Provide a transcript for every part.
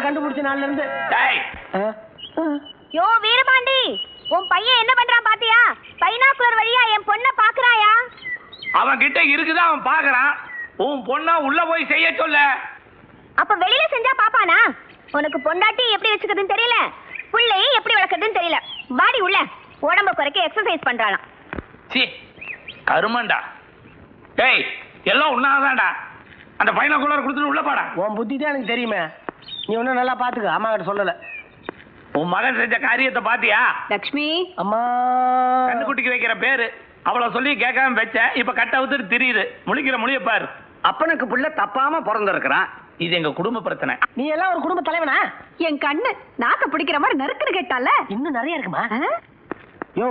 கண்டுபிடிச்ச நாள்ல இருந்து யோ வீரபாண்டி, உன் பையன் என்ன பண்றான் பாத்தியா? பைனாக்குலர் வழியா என் பொண்ண பாக்குறாயா? அவன் கிட்ட இருக்குதா அவன் பாக்குறான். உன் பொண்ணா உள்ள போய் செய்ய சொல்ல. அப்ப வெளியில செஞ்சா பாப்பானா? உனக்கு பொண்டாட்டி எப்படி வச்சுக்கிறதுன்னு தெரியல, புள்ளையும் எப்படி வளர்க்கறதுன்னு தெரியல. வாடி உள்ள, உடம்ப குறைக்க எக்ஸசைஸ் பண்றாளாம். சி கருமண்டா. டேய் எல்லாம் உண்ணாதான்டா. அந்த பைனாக்குலர் கொடுத்துட்டு உள்ள பாடா. உன் புத்தி தான் எனக்கு தெரியுமே. நீ ஒன்னும் நல்லா பாத்துக்க. அம்மா கிட்ட சொல்லல. உன் மகன் செஞ்ச காரியத்தை பாத்தியா? லட்சுமி அம்மா கண்ணுக்குட்டிக்கு வைக்கிற பேரு அவளை சொல்லி கேட்காம வச்ச. இப்ப கட்ட அவுத்துட்டு தெரியுது. முழிக்கிற மொழிய பாரு. அப்பனுக்கு புள்ள தப்பாம பிறந்திருக்கிறான். இது எங்க குடும்ப பிரச்சனை. நீ எல்லாம் ஒரு குடும்ப தலைவனா? என் கண்ணு நாக்க பிடிக்கிற மாதிரி நறுக்குன்னு கேட்டால. இன்னும் நிறைய இருக்குமா? யோ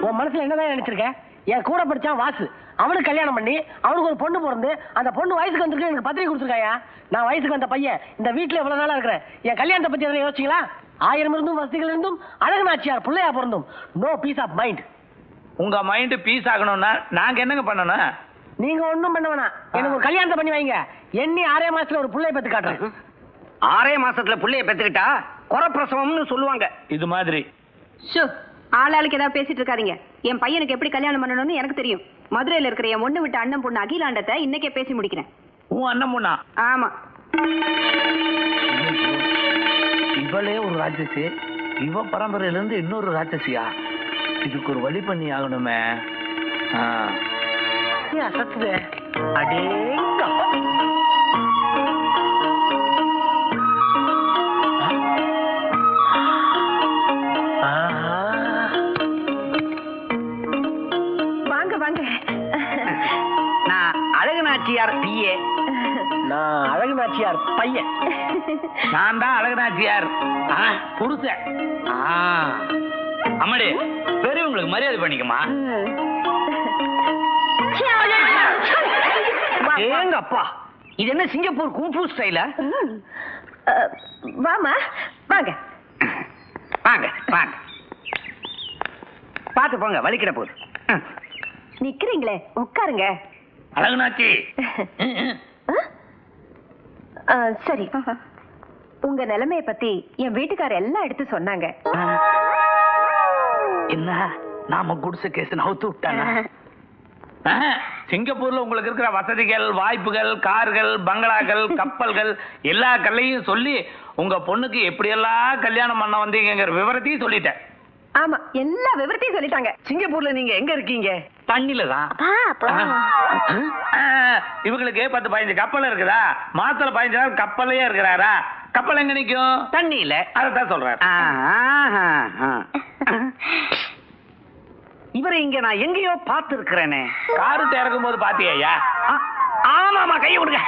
உன் மனசுல என்னதான் நினைச்சிருக்க? என் கூட படிச்சான் வாசு, அவனுக்கு கல்யாணம் பண்ணி அவனுக்கு ஒரு பொண்ணு பிறந்து அந்த பொண்ணு வயசுக்கு வந்திருக்கு. எனக்கு பத்திரிக்கை கொடுத்துருக்காயா? நான் வயசுக்கு வந்த பையன் இந்த வீட்டுல எவ்வளவு நாளா இருக்கிறேன். என் கல்யாணத்தை பத்தி எதனா யோசிச்சீங்களா? 1000 இருந்தும் வசதிகள் இருந்தும் அழகுநாச்சியார் பிள்ளையா பிறந்தும் நோ பீஸ் ஆஃப் மைண்ட். உங்க மைண்ட் பீஸ் ஆகணும்னா நாங்க என்னங்க பண்ணணும்? நீங்க ஒண்ணும் பண்ண வேணாம். எனக்கு ஒரு கல்யாணத்தை பண்ணி வைங்க. எண்ணி 6 மாசத்துல ஒரு பிள்ளைய பெத்து காட்டுறேன். 6 மாசத்துல புள்ளைய பெத்துக்கிட்டா குறப்பிரசவம்னு சொல்லுவாங்க. இது மாதிரி ஆளாளுக்கு ஏதாவது பேசிட்டு இருக்காதீங்க. என் பையனுக்கு எப்படி கல்யாணம் பண்ணணும்னு எனக்கு தெரியும். மதுரையில இருக்கிற என் ஒண்ணு விட்டு அண்ணன் பொண்ணு அகிலாண்டத்தை இன்னைக்கே பேசி முடிக்கிறேன். உன் அண்ணன் பொண்ணா? ஆமா. இவளே ஒரு ராட்சசி, இவ பரம்பரையில இருந்து இன்னொரு ராட்சசியா? இதுக்கு ஒரு வழி பண்ணி ஆகணுமே. அசத்துது. அடேங்க வாங்க வாங்க. நான் அழகுநாச்சியார் பிஏ. நான் அழகுநாச்சியார் பையன். நான் தான் அழகுநாச்சியார் புருஷன். அம்மாடி பெரியவங்களுக்கு மரியாதை பண்ணிக்கமா. ஏங்க அப்பா, இது என்ன சிங்கப்பூர் கும்பு ஸ்டைலா? வாமா வாங்க வாங்க வாங்க. பாத்து போங்க, வலிக்கிற போது. நிக்கிறீங்களே உட்காருங்க. அழகுநாச்சி சரி, உங்க நிலைமைய பத்தி என் வீட்டுக்காரர் எல்லாம் எடுத்து சொன்னாங்க. என்ன நாம குடிசை கேஸ் நவுத்து விட்டானா? சிங்கப்பூர்ல உங்களுக்கு இருக்கிற வசதிகள், வாய்ப்புகள், கார்கள், பங்களாக்கள், கப்பல்கள் எல்லா கல்லையும் சொல்லி உங்க பொண்ணுக்கு எப்படியெல்லாம் கல்யாணம் பண்ண வந்தீங்கிற விவரத்தையும் சொல்லிட்டேன். ஆமா, எல்லா விவரத்தையும் சொல்லிட்டாங்க. சிங்கப்பூர்ல நீங்க எங்க இருக்கீங்க? தண்ணில தான். இவங்களுக்கு 10-15 கப்பல் இருக்குதா? மாசத்துல 15 நாள் கப்பல்லையே இருக்கிறாரா? கப்பல் எங்க நிக்கும்? தண்ணியில. அதான் சொல்றேன். இவரை இங்க நான் எங்கேயோ பார்த்து இருக்கிறேனே. காரு இறக்கும் போது பாத்தியா? ஆமாமா, கையை கொடுங்க.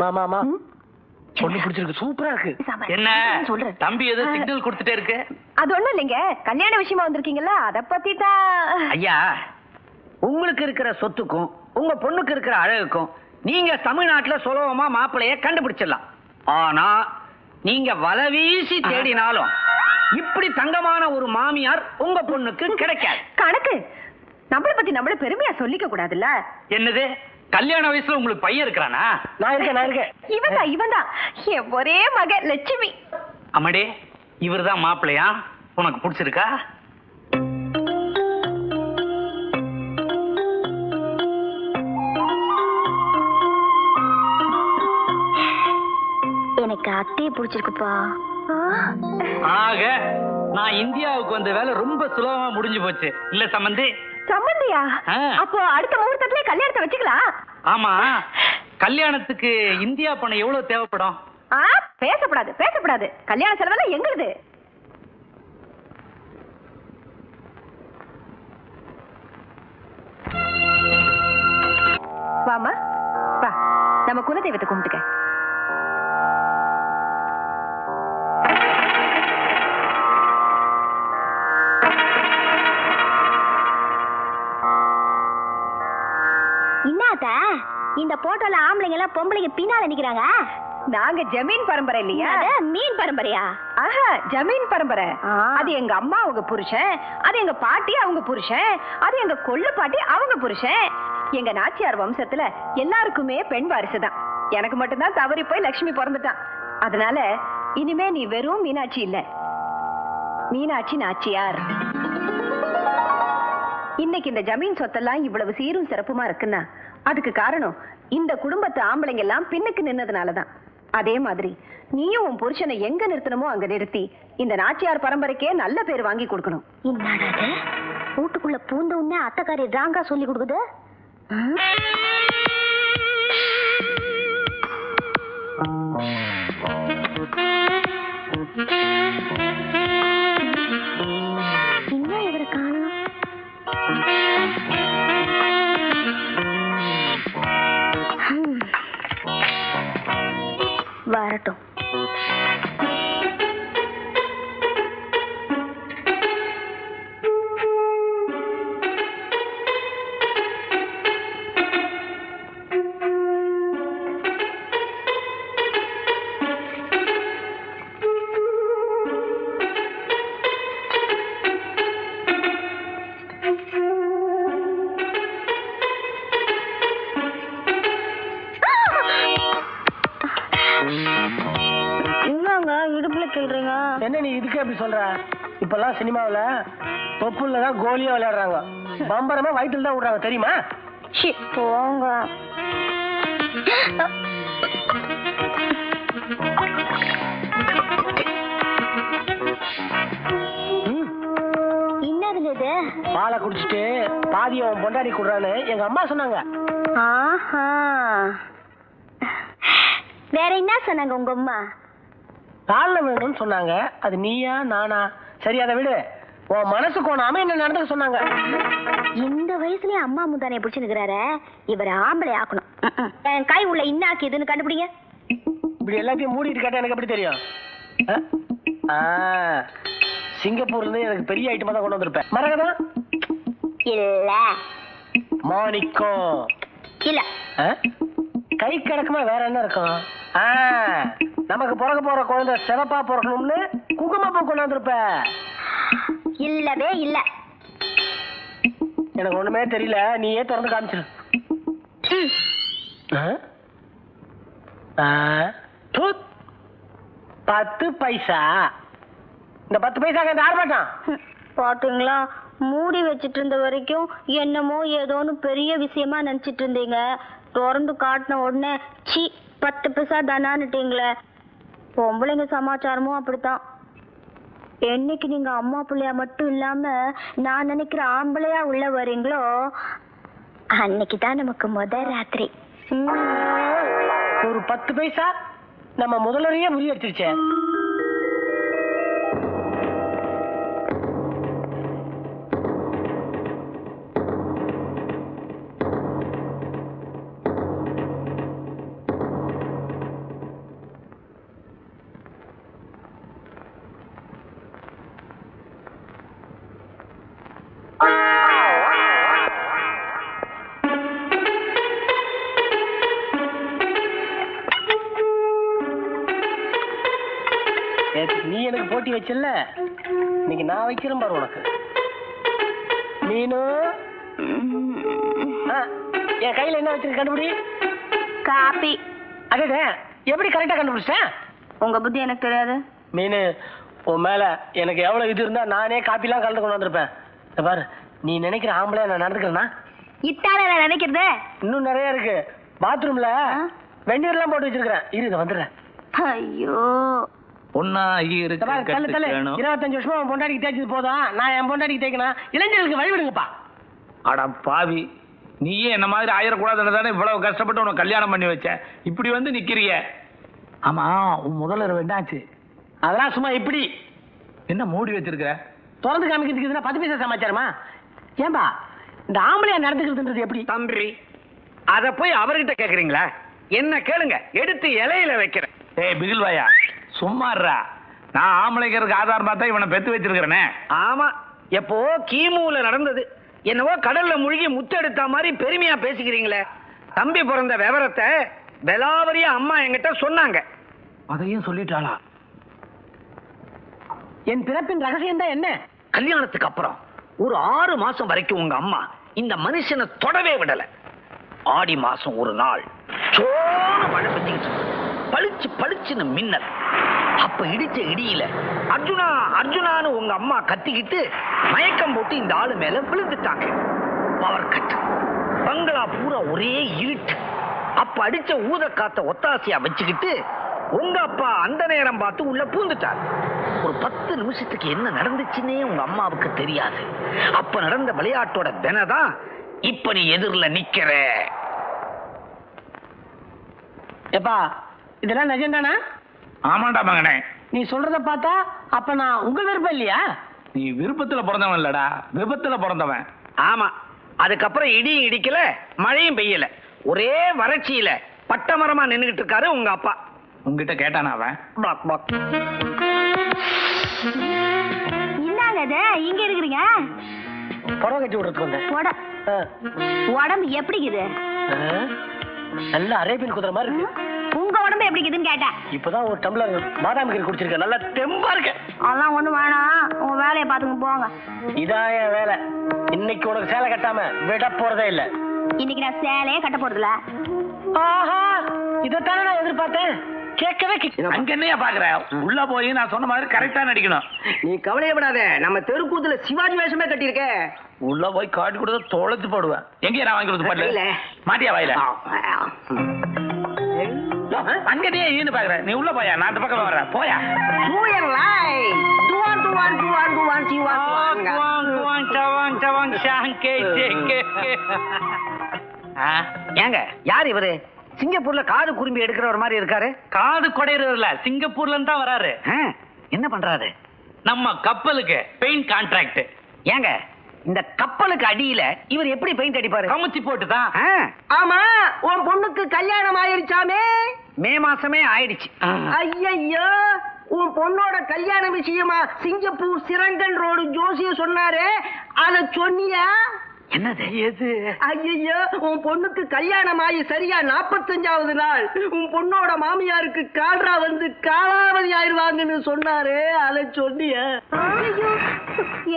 மாமா பொண்ணு பிடிச்சிருக்கு, சூப்பரா இருக்கு. என்ன சொல்ற தம்பி ஏதோ சிக்னல் கொடுத்துட்டே இருக்கு? அது ஒண்ணும் இல்லைங்க, கல்யாண விஷயமா வந்திருக்கீங்களா, அத பத்தி தான். ஐயா, உங்களுக்கு இருக்கிற சொத்துக்கும் உங்க பொண்ணுக்கு இருக்கிற அழகுக்கும் நீங்க தமிழ்நாட்டுல சுலபமா மாப்பிளைய கண்டுபிடிச்சிடலாம். ஆனா நீங்க வலை வீசி தேடினாலும் இப்படி தங்கமான ஒரு மாமியார் உங்க பொண்ணுக்கு கிடைக்காது. கணக்கு நம்மளை பத்தி நம்மள பெருமையா சொல்லிக்க கூடாதுல்ல. என்னது, கல்யாண வயசுல உங்களுக்கு பையன் இருக்கிறானா? நான் இருக்கேன். இவன் தான் என் ஒரே மக லட்சுமி. அம்மாடி, இவர்தான் மாப்பிள்ளையா? உனக்கு பிடிச்சிருக்கா? எனக்கு அத்தையை பிடிச்சிருக்குப்பா. ஆக நான் இந்தியாவுக்கு வந்த வேலை ரொம்ப சுலபமா முடிஞ்சு போச்சு இல்ல சம்பந்தி? சம்பந்தியா? அப்போ அடுத்த முகூர்த்தத்திலே கல்யாணத்தை வச்சுக்கலாம். ஆமா, கல்யாணத்துக்கு இந்தியா பணம் எவ்வளவு தேவைப்படும்? பேசப்படாது. கல்யாண செலவெல்லாம் எங்களுது. வாமா வா, நம்ம குலதெய்வத்தை கும்பிட்டுக்க. அத்தா இந்த போட்டோல ஆம்பளைங்க எல்லாம் பொம்பளைங்க பின்னால நிக்கிறாங்க. நாங்க ஜமீன் பரம்பரை இல்லையா? மீன் பரம்பரையா? ஆஹா, ஜமீன் பரம்பரை. அது எங்க அம்மா அவங்க புருஷன், அது எங்க பாட்டி அவங்க புருஷன், அது எங்க கொள்ளு பாட்டி அவங்க புருஷன். எங்க நாச்சியார் வம்சத்துல எல்லாருக்குமே பெண் வாரிசுதான். எனக்கு மட்டும்தான் தவறி போய் லட்சுமி பிறந்துட்டான். அதனால இனிமே நீ வெறும் மீனாட்சி இல்ல, மீனாட்சி நாச்சியார். இன்னைக்கு இந்த ஜமீன் சொத்தெல்லாம் இவ்வளவு சீரும் சிறப்புமா இருக்குன்னா அதுக்கு காரணம் இந்த குடும்பத்து ஆம்பளைங்க எல்லாம் பின்னுக்கு நின்னதுனாலதான். அதே மாதிரி நீயும் உன் புருஷனை எங்க நிறுத்தணுமோ அங்க நிறுத்தி இந்த நாச்சியார் பரம்பரைக்கே நல்ல பேர் வாங்கி கொடுக்கணும். என்னடாது வீட்டுக்குள்ள பூந்த உடனே அத்தைக்காரி ராங்கா சொல்லி கொடுக்குது. இன்னும் இவரை காணோம். வரட்டும். என்ன நீ இதுக்கு எப்படி சொல்ற? இப்பெல்லாம் சினிமாவில் தொப்புல தான் கோலியா விளையாடுறாங்க, பம்பரமா வயிற்றுல தான் விடுறாங்க தெரியுமா? போங்க. என்னதுல இது? பாலை குடிச்சிட்டு பாதியை அவன் பொண்டாடி குடுறான்னு எங்க அம்மா சொன்னாங்க. ஆஹா, வேற என்ன சொன்னாங்க உங்க அம்மா? காலில் வேணும்னு சொன்னாங்க. அது நீயா நானா? சரி அதை விடு. உன் மனசு கோணாம என்ன நடந்துக்க சொன்னாங்க. இந்த வயசுலயே அம்மா முந்தானே பிடிச்சு நிக்கிறாரு, இவரை ஆம்பளை ஆக்கணும். என் கை உள்ள இன்னாக்கி இதுன்னு கண்டுபிடிங்க. இப்படி எல்லாத்தையும் மூடிட்டு கேட்டா எனக்கு எப்படி தெரியும்? சிங்கப்பூர்ல இருந்து எனக்கு பெரிய ஐட்டமா தான் கொண்டு வந்திருப்பேன். மரகதா இல்ல, மாணிக்கம் இல்ல, கை கிடக்குமா வேற என்ன இருக்கும்? நமக்கு பிறக்க போற குழந்தை சிறப்பா பிறக்கணும்னு குங்குமப்பூ கொண்டு வந்திருப்ப. இல்லவே இல்ல. எனக்கு ஒண்ணுமே தெரியல, நீயே திறந்து காமிச்சிரு. 10 பைசா. இந்த 10 பைசா ஆரம்பிட்டான். பாத்தீங்களா, மூடி வச்சிட்டு இருந்த வரைக்கும் என்னமோ ஏதோன்னு பெரிய விஷயமா நினைச்சிட்டு இருந்தீங்க. திறந்து காட்டின உடனே சி 10 பைசா தானான்னுட்டீங்களே. பொம்பளைங்க சமாச்சாரமும் அப்படித்தான். என்னைக்கு நீங்க அம்மா பிள்ளையா மட்டும் இல்லாம நான் நினைக்கிற ஆம்பளையா உள்ள வரீங்களோ அன்னைக்குதான் நமக்கு முதல் ராத்திரி. ஒரு 10 பைசா நம்ம முதலரையே முறியடிச்சிருச்சே. நீ எனக்கு போட்டி வச்சல, இன்னைக்கு நான் வைக்கிறேன் பாரு உனக்கு. மீனு என் கையில என்ன வச்சிருக்க கண்டுபிடி. காப்பி. அதே எப்படி கரெக்டா கண்டுபிடிச்சேன்? உங்க புத்தி எனக்கு தெரியாது. மீனு, உன் மேல எனக்கு எவ்வளவு இது இருந்தா நானே காப்பிலாம் கலந்து கொண்டு வந்திருப்பேன். பாரு, நீ நினைக்கிற ஆம்பளை நான் நடந்துக்கிறேன்னா இத்தானே நான் நினைக்கிறது. இன்னும் நிறைய இருக்கு. பாத்ரூம்ல வெந்நீர்லாம் போட்டு வச்சிருக்கிறேன். இரு, இதை வந்துடுறேன். ஐயோ, 25 வருஷமா உன் பொண்டாடிக்கு தேய்ச்சது போதும். நான் என் பொண்டாடிக்கு தேய்க்கணும். இளைஞர்களுக்கு வழிவிடுங்கப்பா. அட பாவி, நீயே என்ன மாதிரி ஆயிரக்கூடாதுன்னு தானே இவ்வளவு கஷ்டப்பட்டு உனக்கு கல்யாணம் பண்ணி வச்சேன். இப்படி வந்து நிக்கிறிய. ஆமா, உன் முதல்ல என்னாச்சு? அதெல்லாம் சும்மா இப்படி என்ன மூடி வச்சிருக்க? திறந்து காமிக்கிறதுக்கு 10 பைசா சமாச்சாரமா? ஏன்பா இந்த ஆம்பளையா நடந்துக்கிறதுன்றது எப்படி? தம்பி, அத போய் அவர்கிட்ட கேக்குறீங்களா? என்ன கேளுங்க, எடுத்து இலையில வைக்கிறேன். ஏய் பிகில்வாயா, சும்மாறா. நான் ஆம்பளைக்கிறதுக்கு ஆதாரம் பார்த்தா இவனை பெத்து வச்சிருக்கிறேனே. ஆமா, எப்போ கிமுல நடந்தது. என்னவோ கடல்ல முழுகி முத்தெடுத்த மாதிரி பெருமையா பேசிக்கிறீங்களே. தம்பி பிறந்த விவரத்தை வெலாவரிய அம்மா என்கிட்ட சொன்னாங்க. அதையும் சொல்லிட்டாளா? என் பிறப்பின் ரகசியம் தான் என்ன? கல்யாணத்துக்கு அப்புறம் ஒரு 6 மாசம் வரைக்கும் உங்க அம்மா இந்த மனுஷனை தொடவே விடல. ஆடி மாசம் ஒரு நாள் சோன மழை பெஞ்சிக்கிட்டு பளிச்சு பளிச்சுன்னு மின்னல். அப்ப இடிச்ச இடியில அர்ஜுனா அர்ஜுனான்னு உங்க அம்மா கத்திக்கிட்டு மயக்கம் போட்டு இந்த ஆளு மேல விழுந்துட்டாங்க. Power cut. பங்களா பூரா ஒரே இருட்டு. அப்ப அடிச்ச ஊத காத்த ஒத்தாசையா வச்சுக்கிட்டு உங்க அப்பா அந்த நேரம் பார்த்து உள்ள பூந்துட்டார். ஒரு 10 நிமிஷத்துக்கு என்ன நடந்துச்சுன்னே உங்க அம்மாவுக்கு தெரியாது. அப்ப நடந்த விளையாட்டோட தினதான் இப்ப நீ எதிரில நிக்கிற. எப்பா இதெல்லாம் நிஜம்தானா? ஆமாண்டா மகனே. நீ சொல்றத பார்த்தா அப்ப நான் உங்க விருப்பம் இல்லையா? நீ விருப்பத்துல பிறந்தவன் இல்லடா, விபத்துல பிறந்தவன். ஆமா. அதுக்கப்புறம் இடியும் இடிக்கல, மழையும் பெய்யல. ஒரே வறட்சியில பட்டமரமா நின்னுகிட்டு இருக்காரு உங்க அப்பா. உங்ககிட்ட கேட்டானா அவன்? பாக் பாக். என்னங்க இது இங்க இருக்கிறீங்க? புடவை கட்டி விடுறதுக்கு வந்தேன். உடம்பு எப்படி இருக்குது? நல்ல அரேபியன் குதிரை மாதிரி இருக்கு. உங்க உடம்பு எப்படி இருக்குதுன்னு கேட்டேன். இப்பதான் ஒரு டம்ளர் பாதாம் கீரை குடிச்சிருக்கேன். நல்லா தெம்பா இருக்கு. அதெல்லாம் ஒண்ணு வேணாம், உங்க வேலையை பாத்துங்க போங்க. இதான் என் வேலை. இன்னைக்கு உனக்கு சேலை கட்டாம விட போறதே இல்ல. இன்னைக்கு நான் சேலையே கட்ட போறதில்ல. ஆஹா, இதைத்தானே நான் எதிர்பார்த்தேன். கேட்கவே அங்க என்னையா பாக்குற? உள்ள போய் நான் சொன்ன மாதிரி கரெக்டா நடிக்கணும். நீ கவலையப்படாத, நம்ம தெருக்கூத்துல சிவாஜி வேஷமே கட்டியிருக்க. உள்ள போய் காட்டி கொடுத்து தொலைச்சு போடுவேன். எங்க நான் வாங்கி கொடுத்து பாடல மாட்டியா வாயில? அங்கனே ஈனு பாக்குற. நீ உள்ள போயா, நான் அந்த பக்கம் வர்றேன். போயா. ஏங்க யார் இவரு? சிங்கப்பூர்ல காது குறும்பி எடுக்கிற ஒரு மாதிரி இருக்காரு. காது கொடையறதுல சிங்கப்பூர்ல இருந்து தான் வராரு. என்ன பண்றாரு? நம்ம கப்பலுக்கு பெயிண்ட் கான்ட்ராக்ட். ஏங்க இந்த கப்பலுக்கு அடியில இவர் எப்படி பெயிண்ட் அடிப்பாரு? கமுச்சி போட்டுதான். ஆமா, உன் பொண்ணுக்கு கல்யாணம் ஆயிருச்சாமே? மே மாசமே ஆயிடுச்சு. ஐயோ, உன் பொண்ணோட கல்யாண விஷயமா சிங்கப்பூர் சிரங்கன் ரோடு ஜோசிய சொன்னாரு, அத சொன்னியா? என்னது? எது? ஐயோ, உன் பொண்ணுக்கு கல்யாணம் ஆகி சரியா 45வது நாள் உன் பொண்ணோட மாமியாருக்கு கால்ரா வந்து காலாவதி ஆயிருவாங்கன்னு சொன்னாரு, அத சொன்னியா?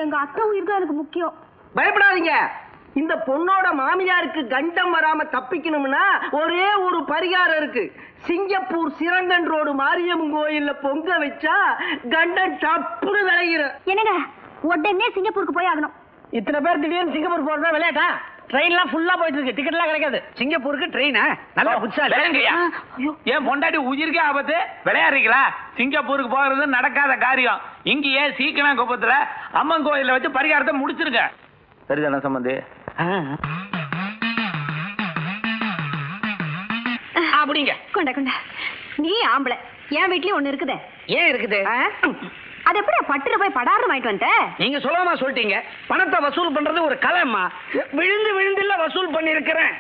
எங்க அத்தை உயிர் தான் எனக்கு முக்கியம். பயப்படாதீங்க. இந்த பொண்ணோட மாமியாருக்கு கண்டம் வராம தப்பிக்கணும்னா ஒரே ஒரு பரிகாரம் இருக்கு. சிங்கப்பூர் சிரங்கன் ரோடு மாரியம்மன் கோயில்ல பொங்க வச்சா கண்டம் டப்புன்னு விளையிடும். என்னங்க உடனே சிங்கப்பூருக்கு போய் ஆகணும். இத்தனை பேர் திடீர்னு சிங்கப்பூர் போறதா விளையாட்டா? ட்ரெயின்லாம் ஃபுல்லா போயிட்டு இருக்கு, டிக்கெட் எல்லாம் கிடைக்காது. சிங்கப்பூருக்கு ட்ரெயினா? நல்லா புதுசால. ஏன் பொண்டாட்டி உயிருக்கே ஆபத்து விளையாடுறீங்களா? சிங்கப்பூருக்கு போறது நடக்காத காரியம். இங்கேயே சீக்கிரம் குப்பத்துல அம்மன் கோயில வச்சு பரிகாரத்தை முடிச்சிருங்க. சரிதானே சம்பந்தி? அப்படிங்க. கொண்ட கொண்ட. நீ ஆம்பளை, என் வீட்லயும் ஒண்ணு இருக்குதே. ஏன் இருக்குது? அது எப்படி பட்டுல போய் படாரம் வாங்கிட்டு வந்த? நீங்க சொல்லாம சொல்லிட்டீங்க. பணத்தை வசூல் பண்றது ஒரு கலைமா. விழுந்து விழுந்துல வசூல் பண்ணி இருக்கிறேன்.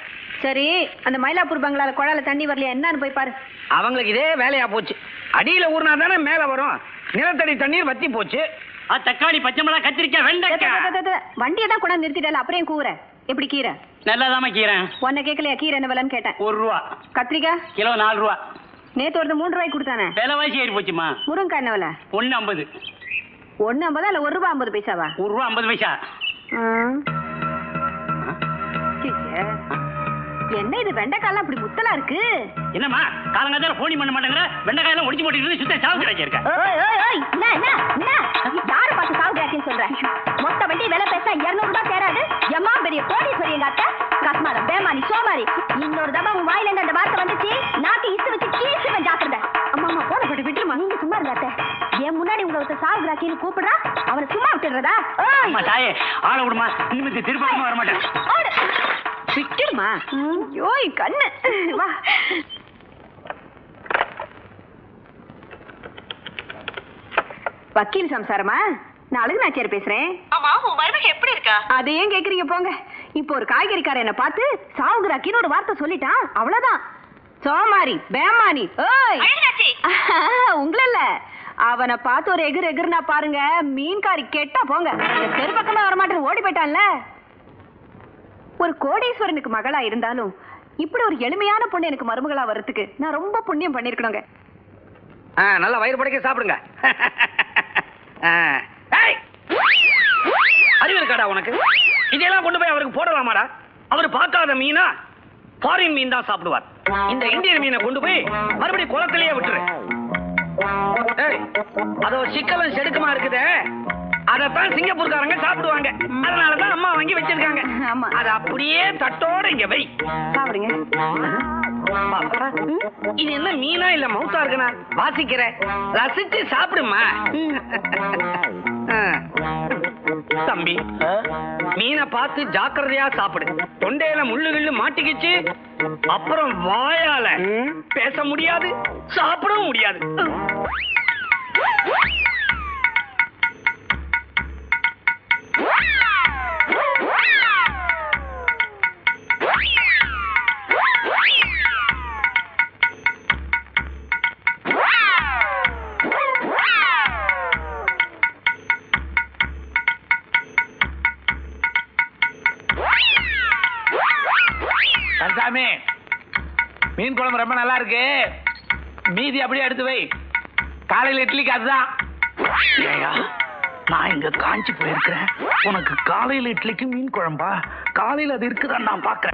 சரி, அந்த மயிலாப்பூர் பங்களால குழால தண்ணி வரலையா என்னன்னு போய் பாரு. அவங்களுக்கு இதே வேலையா போச்சு. அடியில ஊர்னா தானே மேல வரும். நிலத்தடி தண்ணீர் வத்தி போச்சு. தக்காளி, பச்சை மிளகாய், கத்திரிக்காய், வெண்டைக்காய். வண்டியை தான் கூட நிறுத்திட்டல, அப்புறம் கூற எப்படி கீரை? நல்லதாம கீரை. உன்னை கேட்கலையா கீரை என்ன விலைன்னு கேட்டேன். 1 ரூபா. கத்திரிக்காய் கிலோ 4 ரூபா. நேத்து ஒருத்தர் 3 ரூபாய்க்கு கொடுத்தானே. விலைவாசி ஏறி போச்சுமா. முருங்கக்காய் என்ன விலை? 1.50. 1.50 இல்ல 1 ரூபா 50 பைசாவா? 1 ரூபா 50 பைசா. என்ன இது வெண்டைக்காய்லாம் இப்படி முத்தலா இருக்கு? என்னம்மா காலங்காத்தால போனி பண்ண மாட்டேங்கிற? வெண்டைக்காயெல்லாம் ஒடிச்சு போட்டு சுத்த சாவு கிடைச்சிருக்க. யார பார்த்து சாவு கிராக்கின்னு சொல்றேன்? மொத்த வண்டி விலை பேசா 200 ரூபாய் சேராது. எம்மா பெரிய கோடீஸ்வரி எங்க அத்தை. கஸ்மார பேமானி சோமாரி. இன்னொரு தடவை உன் வாயில இருந்து அந்த வார்த்தை வந்துச்சு, நாக்கு இசு வச்சு கீசுவேன் ஜாக்கிரதை. அம்மா அம்மா போட போட்டு விட்டுருமா. நீங்க சும்மா இருங்க அத்தை. என் முன்னாடி உங்களை ஒருத்தர் சாவு கிராக்கின்னு கூப்பிடுறா, அவனை சும்மா விட்டுடுறதா? தாயே ஆள விடுமா, இனிமே திருப்பி வர மாட்டேன். விட்டுருமா. யோய் கண்ணு வா. வக்கீல் சம்சாரமா? நான் அழகுநாச்சியார் பேசுறேன். ஆமா, உன் மருமக எப்படி இருக்கா? அதை ஏன் கேக்குறீங்க போங்க. இப்போ ஒரு காய்கறிக்கார என்ன பார்த்து சாவுகிராக்கின்னு ஒரு வார்த்தை சொல்லிட்டான், அவ்வளவுதான். சோமாரி பேமானி. ஓய் உங்கள அவனை பார்த்து ஒரு எகிர் எகிர்னா பாருங்க, மீன்காரி கெட்டா போங்க. தெரு பக்கமே வரமாட்டேன்னு ஓடி போயிட்டான்ல. ஒரு கோடீஸ்வரனுக்கு மகளா இருந்தாலும் இப்படி ஒரு எளிமையான பொண்ணு எனக்கு மருமகளா வர்றதுக்கு நான் ரொம்ப புண்ணியம் பண்ணிருக்கணுங்க. நல்லா வயிறு படைக்க சாப்பிடுங்க. அறிவு இருக்காடா உனக்கு? இதெல்லாம் கொண்டு போய் அவருக்கு போடலாமாடா? அவர் பார்க்காத மீனா ஃபாரின் மீன் தான் சாப்பிடுவார். இந்த இந்தியன் மீனை கொண்டு போய் மறுபடியும் குளத்திலேயே விட்டுரு. அதோ சிக்கலும் செடுக்குமா இருக்குதே, அதத்தான் சிங்கப்பூர்காரங்க சாப்பிடுவாங்க. அதனாலதான் அம்மா வாங்கி வச்சிருக்காங்க. ஆமா. அது அப்படியே தட்டோட இங்க வை. சாப்பிடுங்க. இது என்ன மீனா இல்ல மவுத்தா இருக்குனா? வாசிக்கிறேன், ரசிச்சு சாப்பிடுமா. தம்பி, மீனை பார்த்து ஜாக்கிரதையா சாப்பிடு. தொண்டையில முள்ளுகிள்ளு மாட்டிக்கிச்சு, அப்புறம் வாயால பேச முடியாது, சாப்பிடவும் முடியாது. கந்தசாமி, மீன் குழம்பு ரொம்ப நல்லா இருக்கு. மீதி அப்படியே எடுத்து வை. காலையில் இட்லிக்கு அதுதான். நான் இங்க காஞ்சி போயிருக்கிறேன். உனக்கு காலையில இட்லிக்கு மீன் குழம்பா? காலையில அது இருக்குதான்னு நான் பாக்குறேன்.